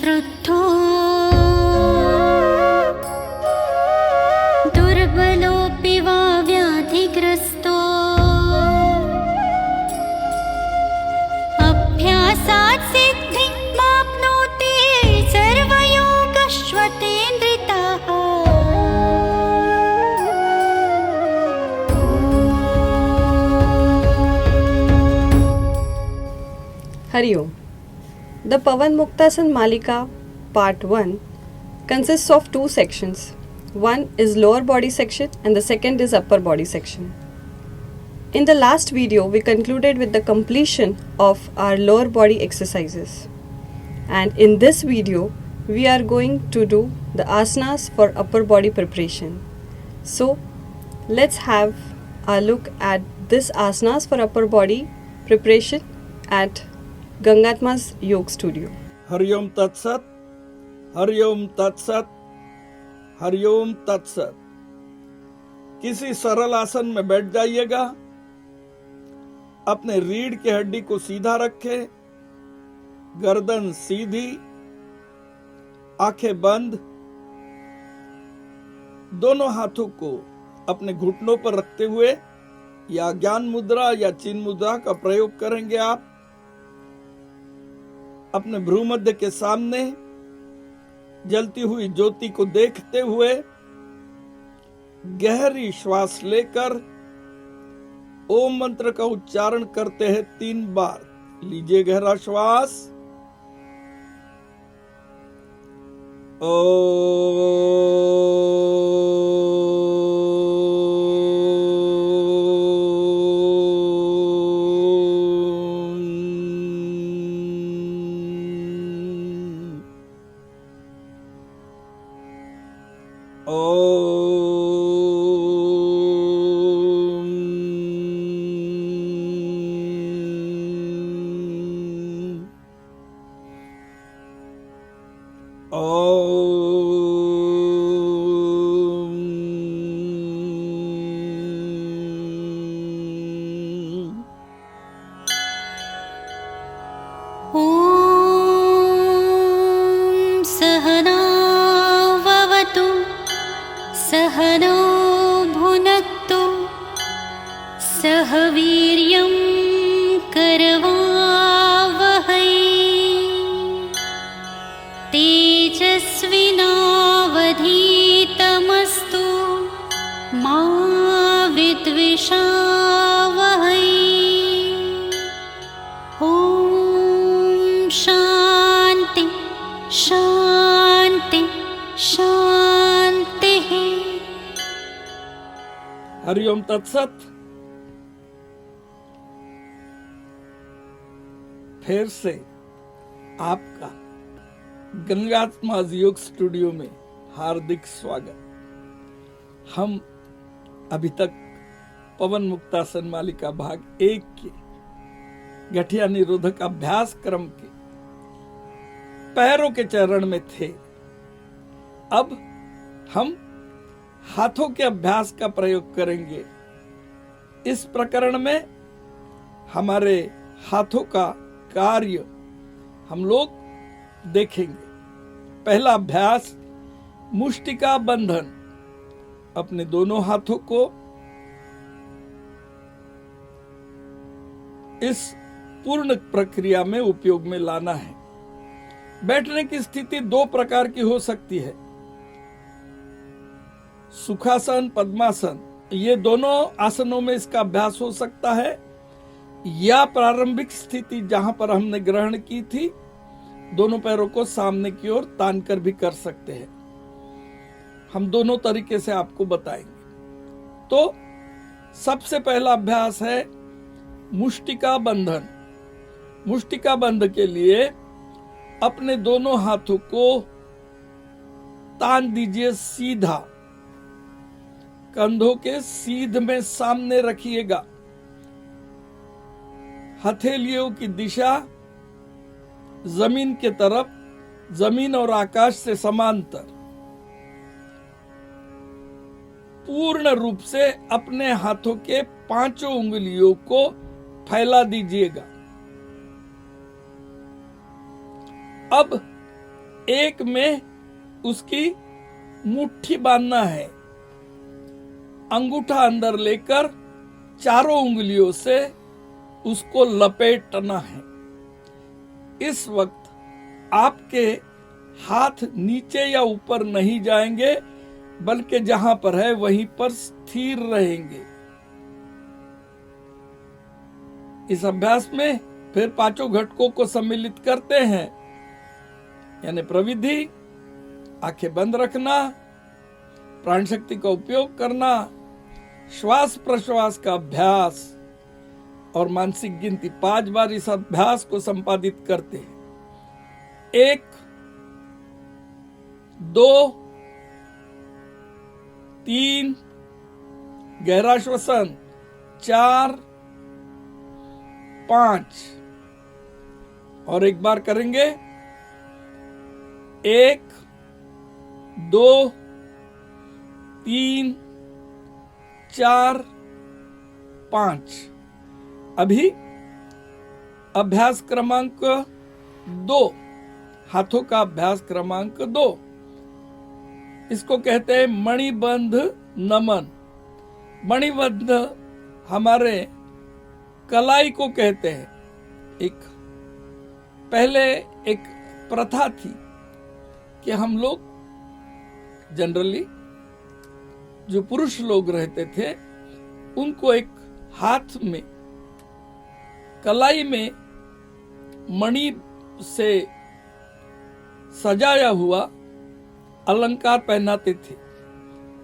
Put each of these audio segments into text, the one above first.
वृद्धो दुर्बलोऽपि वा व्याधिग्रस्तो अभ्यासात् सिद्धिमाप्नोति सर्वयोगश्वतेन्द्रितः। Hari Om. The Pavan Muktasan Malika Part 1 consists of two sections. One is lower body section and the second is upper body section. In the last video, we concluded with the completion of our lower body exercises. And in this video, we are going to do the asanas for upper body preparation. So, let's have a look at this asanas for upper body preparation at Gangatma's Yoga Studio. Hariom तत्सत, हरिओम तत्सत, हरिओम तत्सत। किसी सरल आसन में बैठ जाइएगा। अपने रीढ़ की हड्डी को सीधा रखें, गर्दन सीधी, आंखें बंद, दोनों हाथों को अपने घुटनों पर रखते हुए या ज्ञान मुद्रा या चिन्ह मुद्रा का प्रयोग करेंगे। आप अपने भ्रूमध्य के सामने जलती हुई ज्योति को देखते हुए गहरी श्वास लेकर ओम मंत्र का उच्चारण करते हैं 3 बार। लीजिए गहरा श्वास। सहनाववतु सहनौ भुनक्तु सह वीर्यं करवावहै तेजस्विनावधीतमस्तु मा विद्विषावहै। ॐ शान्ति शान्ति शान्तिः। हरिओम तत्सत। फिर से आपका गंगात्माज योग स्टूडियो में हार्दिक स्वागत। हम अभी तक पवन मुक्तासन मालिका भाग 1 के गठिया निरोधक अभ्यास क्रम के पैरों के चरण में थे। अब हम हाथों के अभ्यास का प्रयोग करेंगे। इस प्रकरण में हमारे हाथों का कार्य हम लोग देखेंगे। पहला अभ्यास मुष्टिका बंधन। अपने दोनों हाथों को इस पूर्ण प्रक्रिया में उपयोग में लाना है। बैठने की स्थिति 2 प्रकार की हो सकती है, सुखासन, पद्मासन। ये दोनों आसनों में इसका अभ्यास हो सकता है, या प्रारंभिक स्थिति जहां पर हमने ग्रहण की थी, दोनों पैरों को सामने की ओर तान कर भी कर सकते हैं। हम दोनों तरीके से आपको बताएंगे। तो सबसे पहला अभ्यास है मुष्टिका बंधन। मुष्टिका बंध के लिए अपने दोनों हाथों को तान दीजिए सीधा, कंधों के सीध में सामने रखिएगा। हथेलियों की दिशा जमीन के तरफ, जमीन और आकाश से समांतर। पूर्ण रूप से अपने हाथों के 5 उंगलियों को फैला दीजिएगा। अब एक में उसकी मुट्ठी बांधना है, अंगूठा अंदर लेकर चारों उंगलियों से उसको लपेटना है। इस वक्त आपके हाथ नीचे या ऊपर नहीं जाएंगे, बल्कि जहां पर है वहीं पर स्थिर रहेंगे। इस अभ्यास में फिर पांचों घटकों को सम्मिलित करते हैं, यानी प्रविधि, आंखें बंद रखना, प्राण शक्ति का उपयोग करना, श्वास प्रश्वास का अभ्यास और मानसिक गिनती 5 बार इस अभ्यास को संपादित करते हैं। 1, 2, 3, गहरा श्वसन, 4, 5 और एक बार करेंगे। 1, 2, 3, 4, 5। अभी अभ्यास क्रमांक 2, हाथों का अभ्यास क्रमांक 2, इसको कहते हैं मणिबंध नमन। मणिबंध हमारे कलाई को कहते हैं। पहले एक प्रथा थी कि हम लोग जनरली जो पुरुष लोग रहते थे उनको एक हाथ में कलाई में मणि से सजाया हुआ अलंकार पहनाते थे,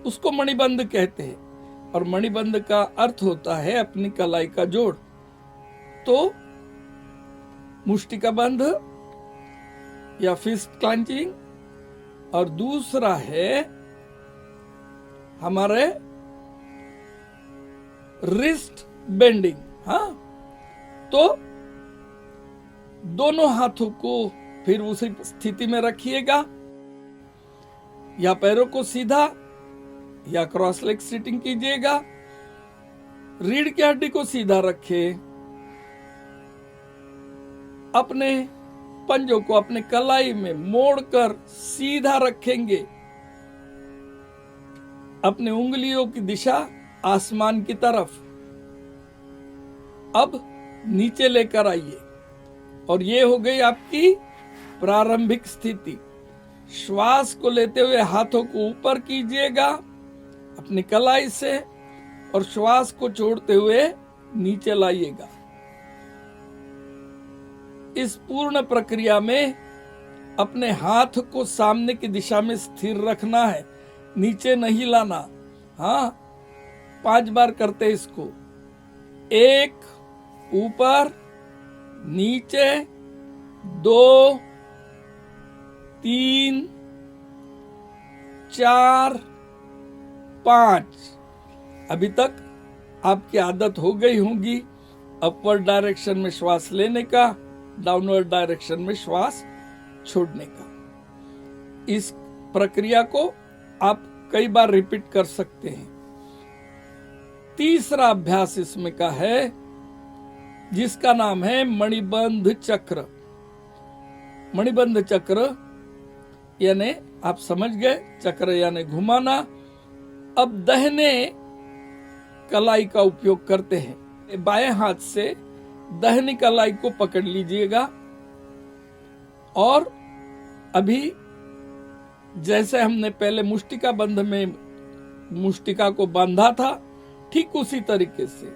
उसको मणिबंध कहते हैं। और मणिबंध का अर्थ होता है अपनी कलाई का जोड़। तो मुष्टि का बंध या फिस्ट क्लंचिंग, और दूसरा है हमारे रिस्ट बेंडिंग। हाँ, तो दोनों हाथों को फिर उसी स्थिति में रखिएगा, या पैरों को सीधा या क्रॉस लेग सिटिंग कीजिएगा। रीढ़ की हड्डी को सीधा रखें, अपने पंजों को अपने कलाई में मोड़कर सीधा रखेंगे। अपने उंगलियों की दिशा आसमान की तरफ। अब नीचे लेकर आइए, और ये हो गई आपकी प्रारंभिक स्थिति। श्वास को लेते हुए हाथों को ऊपर कीजिएगा अपनी कलाई से, और श्वास को छोड़ते हुए नीचे लाइएगा। इस पूर्ण प्रक्रिया में अपने हाथ को सामने की दिशा में स्थिर रखना है, नीचे नहीं लाना। हाँ, 5 बार करते इसको। 1, ऊपर, नीचे, 2, 3, 4, 5। अभी तक आपकी आदत हो गई होगी अपवर्ड डायरेक्शन में श्वास लेने का, डाउनवर्ड डायरेक्शन में श्वास छोड़ने का। इस प्रक्रिया को आप कई बार रिपीट कर सकते हैं। तीसरा अभ्यास इसमें का है जिसका नाम है मणिबंध चक्र। मणिबंध चक्र यानी आप समझ गए, चक्र यानी घुमाना। अब दाहिने कलाई का उपयोग करते हैं। बाएं हाथ से दाहिनी कलाई को पकड़ लीजिएगा, और अभी जैसे हमने पहले मुष्टिका बंध में मुष्टिका को बांधा था, ठीक उसी तरीके से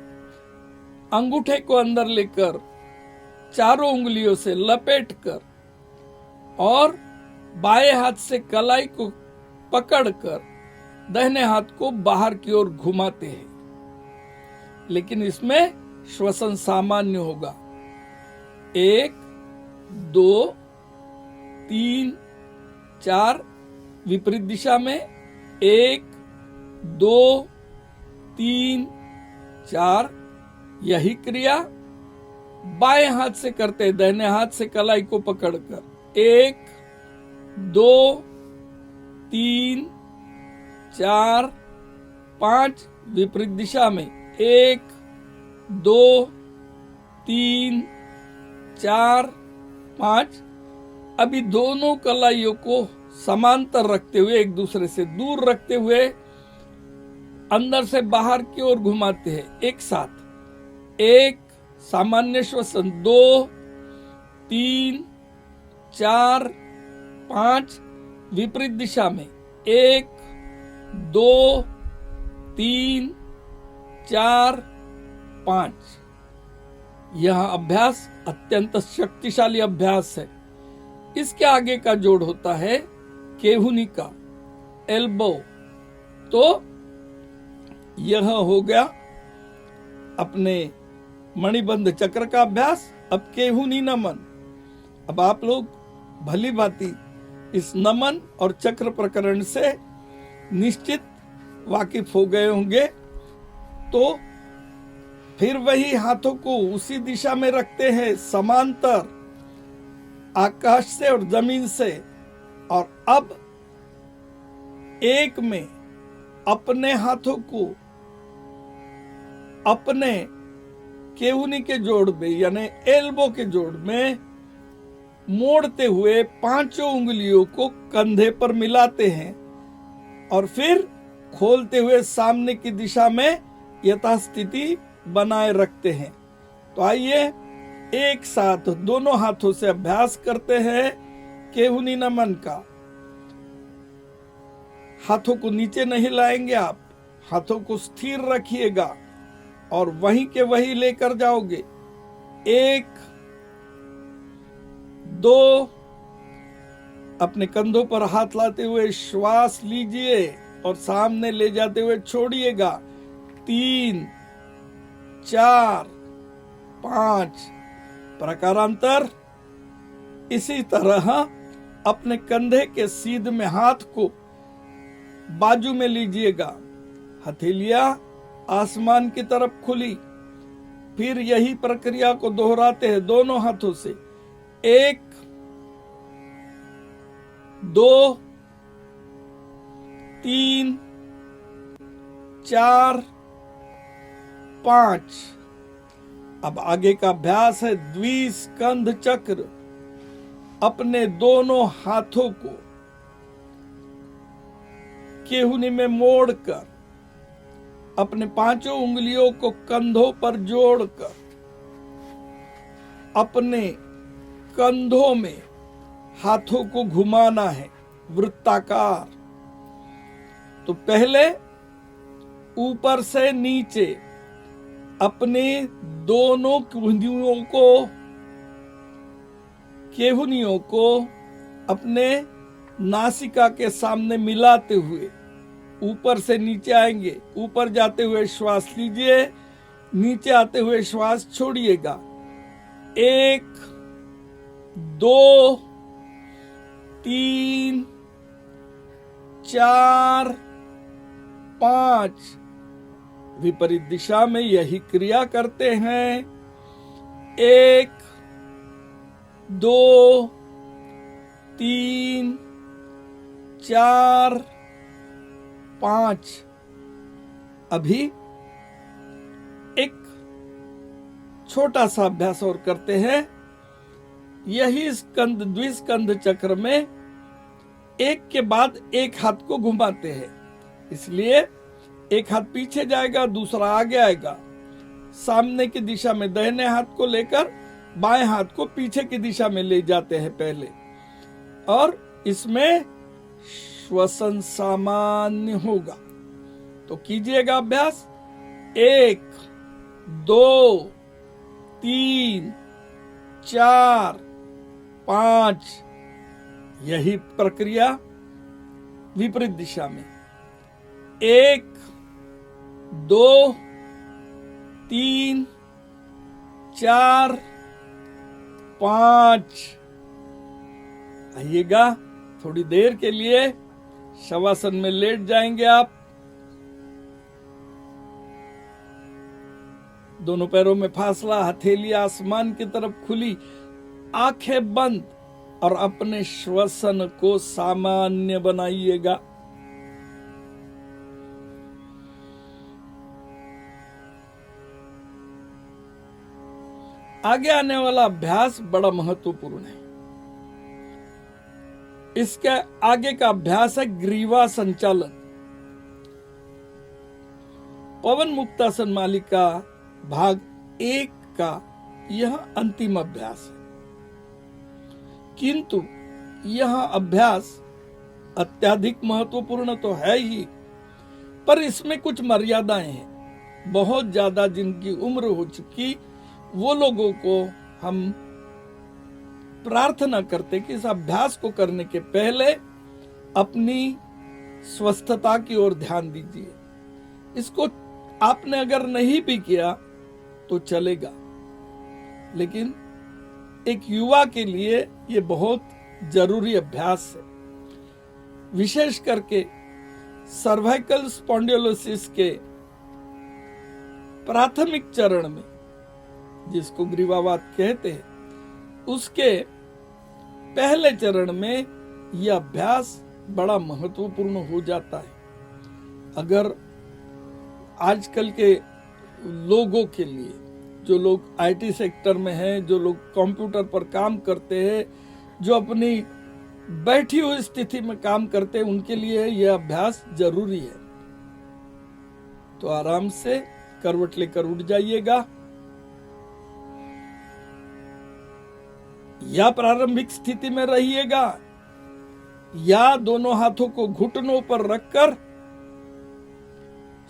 अंगूठे को अंदर लेकर चारों उंगलियों से लपेटकर और बाएं हाथ से कलाई को पकड़कर दाहिने हाथ को बाहर की ओर घुमाते हैं। लेकिन इसमें श्वसन सामान्य होगा। 1, 2, 3, 4 विपरीत दिशा में। 1, 2, 3, 4 यही क्रिया बाएं हाथ से करते, दाहिने हाथ से कलाई को पकड़कर। 1, 2, 3, 4, 5 विपरीत दिशा में। 1, 2, 3, 4, 5। अभी दोनों कलाइयों को समांतर रखते हुए, एक दूसरे से दूर रखते हुए अंदर से बाहर की ओर घुमाते हैं एक साथ। एक सामान्य श्वसन, 2 3 4 5, विपरीत दिशा में 1 2 3 4 5। यह अभ्यास अत्यंत शक्तिशाली अभ्यास है। इसके आगे का जोड़ होता है केहुनी का, एल्बो। तो यह हो गया अपने मणिबंध चक्र का अभ्यास। अब केहुनी नमन। अब आप लोग भली भांति इस नमन और चक्र प्रकरण से निश्चित वाकिफ हो गए होंगे। तो फिर वही हाथों को उसी दिशा में रखते हैं, समांतर, आकाश से और जमीन से। और अब एक में अपने हाथों को अपने केहुनी के जोड़ में यानी एल्बो के जोड़ में मोड़ते हुए पांचों उंगलियों को कंधे पर मिलाते हैं और फिर खोलते हुए सामने की दिशा में यथास्थिति बनाए रखते हैं। तो आइए एक साथ दोनों हाथों से अभ्यास करते हैं केहुनी नमन का। हाथों को नीचे नहीं लाएंगे आप, हाथों को स्थिर रखिएगा और वहीं के वहीं लेकर जाओगे। 1 2, अपने कंधों पर हाथ लाते हुए श्वास लीजिए और सामने ले जाते हुए छोड़िएगा। 3 4 5, प्रकारांतर। इसी तरह अपने कंधे के सीध में हाथ को बाजू में लीजिएगा, हथेलियां आसमान की तरफ खुली। फिर यही प्रक्रिया को दोहराते हैं दोनों हाथों से। 1 2 3 4 5। अब आगे का अभ्यास है द्विस्कंध चक्र। अपने दोनों हाथों को केहुनी में मोड़कर अपने पांचों उंगलियों को कंधों पर जोड़कर अपने कंधों में हाथों को घुमाना है वृत्ताकार। तो पहले ऊपर से नीचे अपने दोनों केहुनियों को अपने नासिका के सामने मिलाते हुए ऊपर से नीचे आएंगे। ऊपर जाते हुए श्वास लीजिए, नीचे आते हुए श्वास छोड़िएगा। 1 2 3 4 5। विपरीत दिशा में यही क्रिया करते हैं। 1 2 3 4 5। अभी एक छोटा सा अभ्यास और करते हैं। यही स्कंद द्विस्कंध चक्र में एक के बाद एक हाथ को घुमाते हैं। इसलिए एक हाथ पीछे जाएगा, दूसरा आगे आएगा। सामने की दिशा में दाहिने हाथ को लेकर बाएं हाथ को पीछे की दिशा में ले जाते हैं पहले, और इसमें श्वसन सामान्य होगा। तो कीजिएगा अभ्यास। 1 2 3 4 5। यही प्रक्रिया विपरीत दिशा में। 1 2 3 4 5। आइएगा, थोड़ी देर के लिए शवासन में लेट जाएंगे आप। दोनों पैरों में फासला, हथेली आसमान की तरफ खुली, आंखें बंद और अपने श्वसन को सामान्य बनाइएगा। आगे आने वाला अभ्यास बड़ा महत्वपूर्ण है। इसके आगे का अभ्यास है ग्रीवा संचालन। पवन मुक्तासन मालिका भाग 1 का यह अंतिम अभ्यास है, किंतु यह अभ्यास अत्यधिक महत्वपूर्ण तो है ही, पर इसमें कुछ मर्यादाएं हैं। बहुत ज्यादा जिनकी उम्र हो चुकी वो लोगों को हम प्रार्थना करते कि इस अभ्यास को करने के पहले अपनी स्वस्थता की ओर ध्यान दीजिए। इसको आपने अगर नहीं भी किया तो चलेगा, लेकिन एक युवा के लिए ये बहुत जरूरी अभ्यास है। विशेष करके सर्वाइकल स्पॉन्डिलोसिस के प्राथमिक चरण में, जिसको ग्रीवावात कहते हैं, उसके पहले चरण में यह अभ्यास बड़ा महत्वपूर्ण हो जाता है। अगर आजकल के लोगों के लिए, जो लोग आईटी सेक्टर में हैं, जो लोग कंप्यूटर पर काम करते हैं, जो अपनी बैठी हुई स्थिति में काम करते हैं, उनके लिए यह अभ्यास जरूरी है। तो आराम से करवट लेकर उठ जाइएगा, या प्रारंभिक स्थिति में रहिएगा, या दोनों हाथों को घुटनों पर रखकर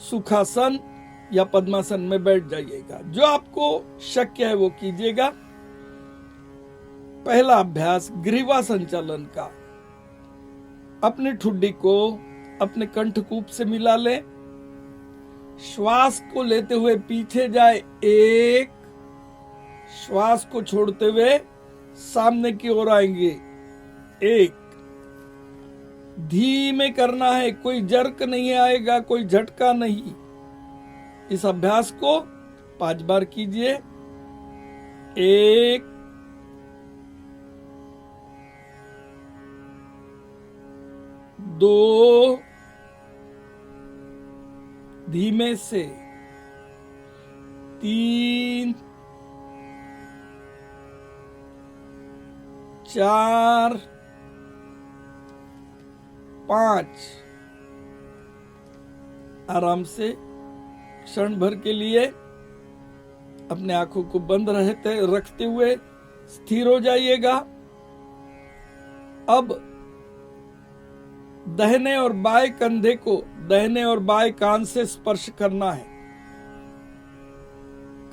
सुखासन या पद्मासन में बैठ जाइएगा। जो आपको शक्य है वो कीजिएगा। पहला अभ्यास ग्रीवा संचालन का। अपनी ठुड्डी को अपने कंठकूप से मिला ले, श्वास को लेते हुए पीछे जाए 1, श्वास को छोड़ते हुए सामने की ओर आएंगे 1। धीमे करना है, कोई जर्क नहीं आएगा, कोई झटका नहीं। इस अभ्यास को 5 बार कीजिए। 1, 2, धीमे से 3, 4, 5। आराम से क्षण भर के लिए अपने आंखों को बंद रखते हुए स्थिर हो जाइएगा। अब दाहिने और बाएं कंधे को दाहिने और बाएं कान से स्पर्श करना है।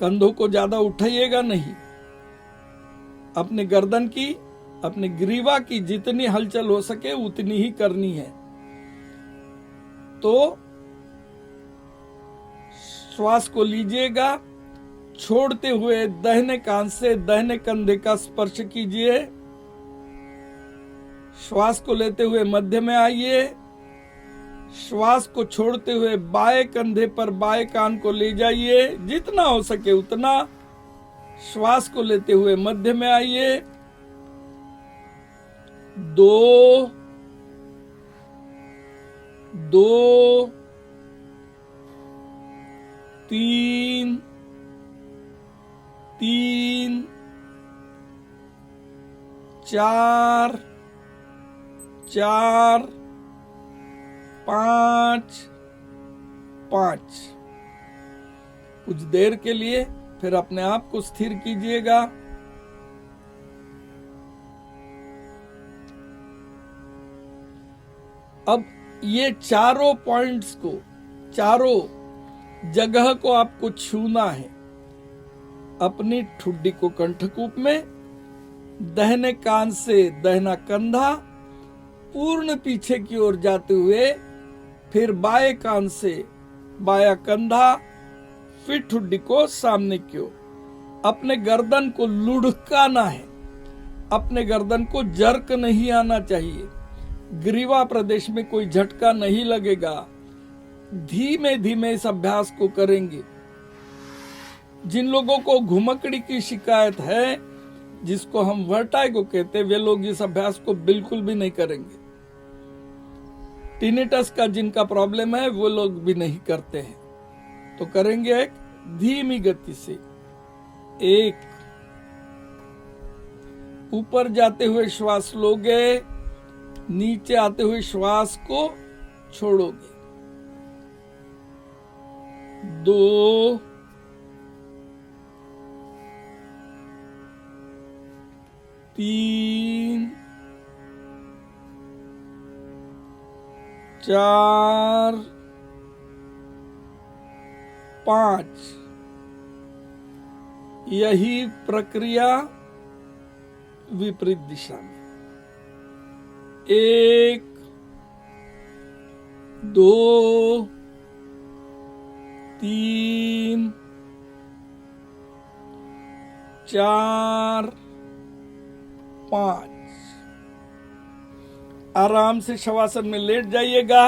कंधों को ज्यादा उठाइएगा नहीं। अपने गर्दन की, अपने ग्रीवा की जितनी हलचल हो सके उतनी ही करनी है। तो श्वास को लीजिएगा, छोड़ते हुए दाहिने कान से दाहिने कंधे का स्पर्श कीजिए। श्वास को लेते हुए मध्य में आइए। श्वास को छोड़ते हुए बाएं कंधे पर बाएं कान को ले जाइए, जितना हो सके उतना। श्वास को लेते हुए मध्य में आइए। 2, 2, 3, 3, 4, 4, 5, 5। कुछ देर के लिए फिर अपने आप को स्थिर कीजिएगा। अब ये चारों पॉइंट्स को, चारों जगह को आपको छूना है। अपनी ठुड्डी को कंठकूप में, दाहिने कान से दाहिना कंधा पूर्ण पीछे की ओर जाते हुए, फिर बाएं कान से बायां कंधा, फिर ठुड्डी को सामने की ओर। अपने गर्दन को लुढ़काना है, अपने गर्दन को जर्क नहीं आना चाहिए। ग्रीवा प्रदेश में कोई झटका नहीं लगेगा। धीमे धीमे इस अभ्यास को करेंगे। जिन लोगों को घुमकड़ी की शिकायत है, जिसको हम वर्टाइगो कहते हैं, वे लोग इस अभ्यास को बिल्कुल भी नहीं करेंगे। टिनिटस का जिनका प्रॉब्लम है वो लोग भी नहीं करते हैं। तो करेंगे एक धीमी गति से। 1, ऊपर जाते हुए श्वास लोगे, नीचे आते हुए श्वास को छोड़ोगे। 2, 3, 4, 5। यही प्रक्रिया विपरीत दिशा में। 1, 2, 3, 4, 5। आराम से शवासन में लेट जाइएगा।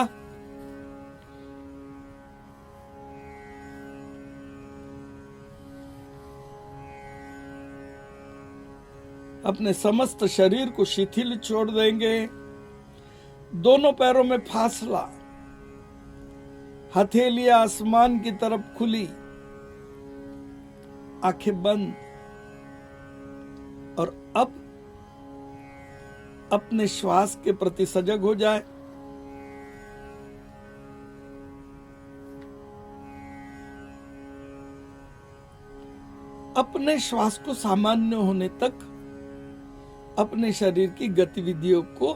अपने समस्त शरीर को शिथिल छोड़ देंगे। दोनों पैरों में फासला, हथेलियां आसमान की तरफ खुली, आंखें बंद। और अब अपने श्वास के प्रति सजग हो जाए। अपने श्वास को सामान्य होने तक अपने शरीर की गतिविधियों को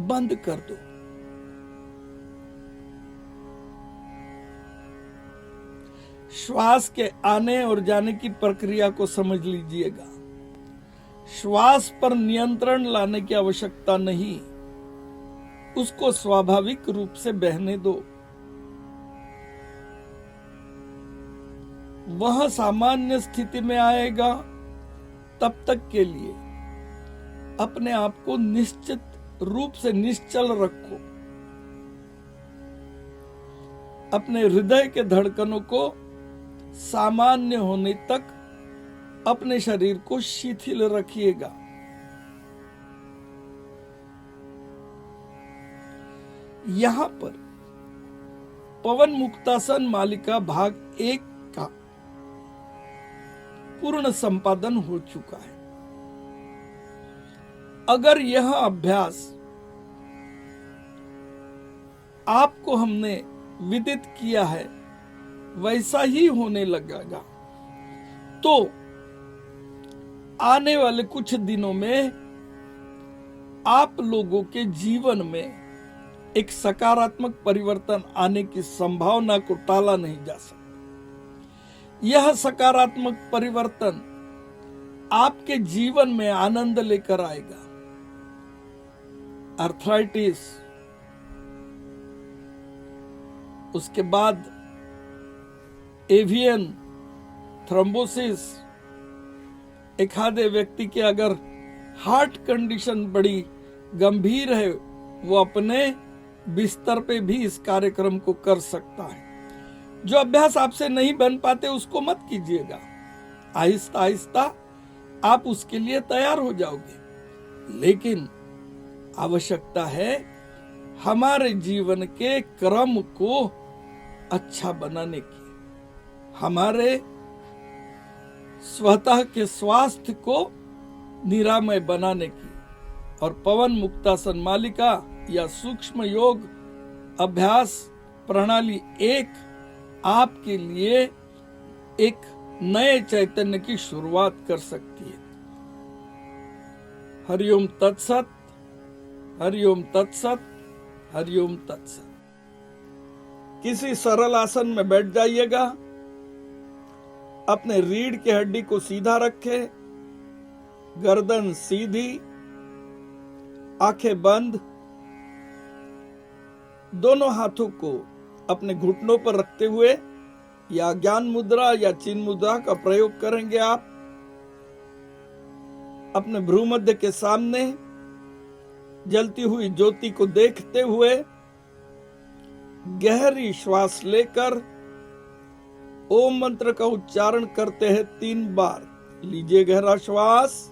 बंद कर दो। श्वास के आने और जाने की प्रक्रिया को समझ लीजिएगा। श्वास पर नियंत्रण लाने की आवश्यकता नहीं, उसको स्वाभाविक रूप से बहने दो। वह सामान्य स्थिति में आएगा। तब तक के लिए अपने आप को निश्चित रूप से निश्चल रखो। अपने हृदय के धड़कनों को सामान्य होने तक अपने शरीर को शिथिल रखिएगा। यहां पर पवन मुक्तासन मालिका भाग 1 का पूर्ण संपादन हो चुका है। अगर यह अभ्यास आपको हमने विदित किया है वैसा ही होने लगेगा, तो आने वाले कुछ दिनों में आप लोगों के जीवन में एक सकारात्मक परिवर्तन आने की संभावना को टाला नहीं जा सकता। यह सकारात्मक परिवर्तन आपके जीवन में आनंद लेकर आएगा। आर्थराइटिस, उसके बाद एवियन थ्रोम्बोसिस, एक आधे व्यक्ति के अगर हार्ट कंडीशन बड़ी गंभीर है, वो अपने बिस्तर पे भी इस कार्यक्रम को कर सकता है। जो अभ्यास आपसे नहीं बन पाते उसको मत कीजिएगा। आहिस्ता आहिस्ता आप उसके लिए तैयार हो जाओगे। लेकिन आवश्यकता है हमारे जीवन के क्रम को अच्छा बनाने की, हमारे स्वतः के स्वास्थ्य को निरामय बनाने की। और पवन मुक्तासन मालिका या सूक्ष्म योग अभ्यास प्रणाली 1 आपके लिए एक नए चैतन्य की शुरुआत कर सकती है। हरिओम तत्सत, हरिओम तत्सत, हरिओम तत्सत। किसी सरल आसन में बैठ जाइएगा। अपने रीढ़ की हड्डी को सीधा रखें, गर्दन सीधी, आंखें बंद। दोनों हाथों को अपने घुटनों पर रखते हुए या ज्ञान मुद्रा या चिन्ह मुद्रा का प्रयोग करेंगे। आप अपने भ्रूमध्य के सामने जलती हुई ज्योति को देखते हुए गहरी श्वास लेकर ओम मंत्र का उच्चारण करते हैं 3 बार। लीजिए गहरा श्वास।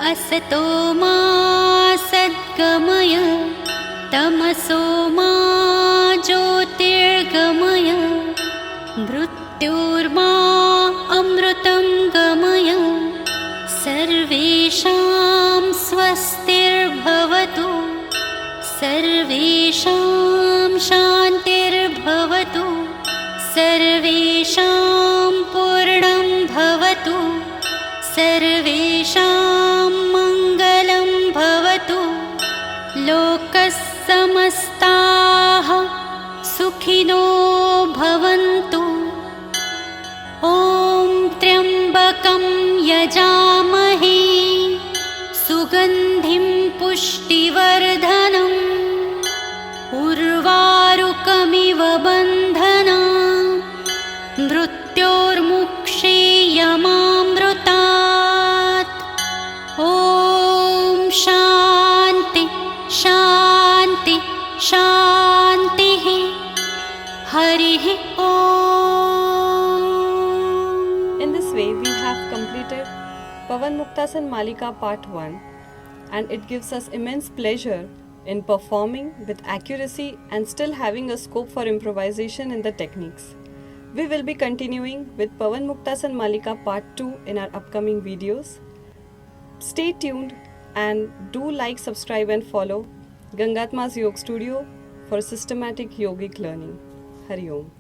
असतो मा सद्गमय तमसो मा ज्योतिर्गमय मृत्योर्मा अमृतं गमय सर्वेषां स्वस्तिर्भवतु सर्वेषां शान्तिर्भवतु सर्वेषां पूर्णं भवतु सर्वेषां मङ्गलं भवतु लोकसमस्ताः सुखिनो भवन्तु ॐ त्र्यम्बकं यजामहे सुगन्धिं पुष्टिवर्धनम् उर्वारुकमिव बन्धना मृत्योर्मुक्षीयमामृतात् ॐ शान्ति शान्ति शान्तिः हरिः ॐ. In this way, we have completed Pavan Muktasan Malika Part 1, and it gives us immense pleasure in performing with accuracy and still having a scope for improvisation in the techniques. We will be continuing with Pavan Muktasan Malika Part 2 in our upcoming videos. Stay tuned and do like, subscribe and follow Gangatma's Yoga Studio for systematic yogic learning. Hari Om.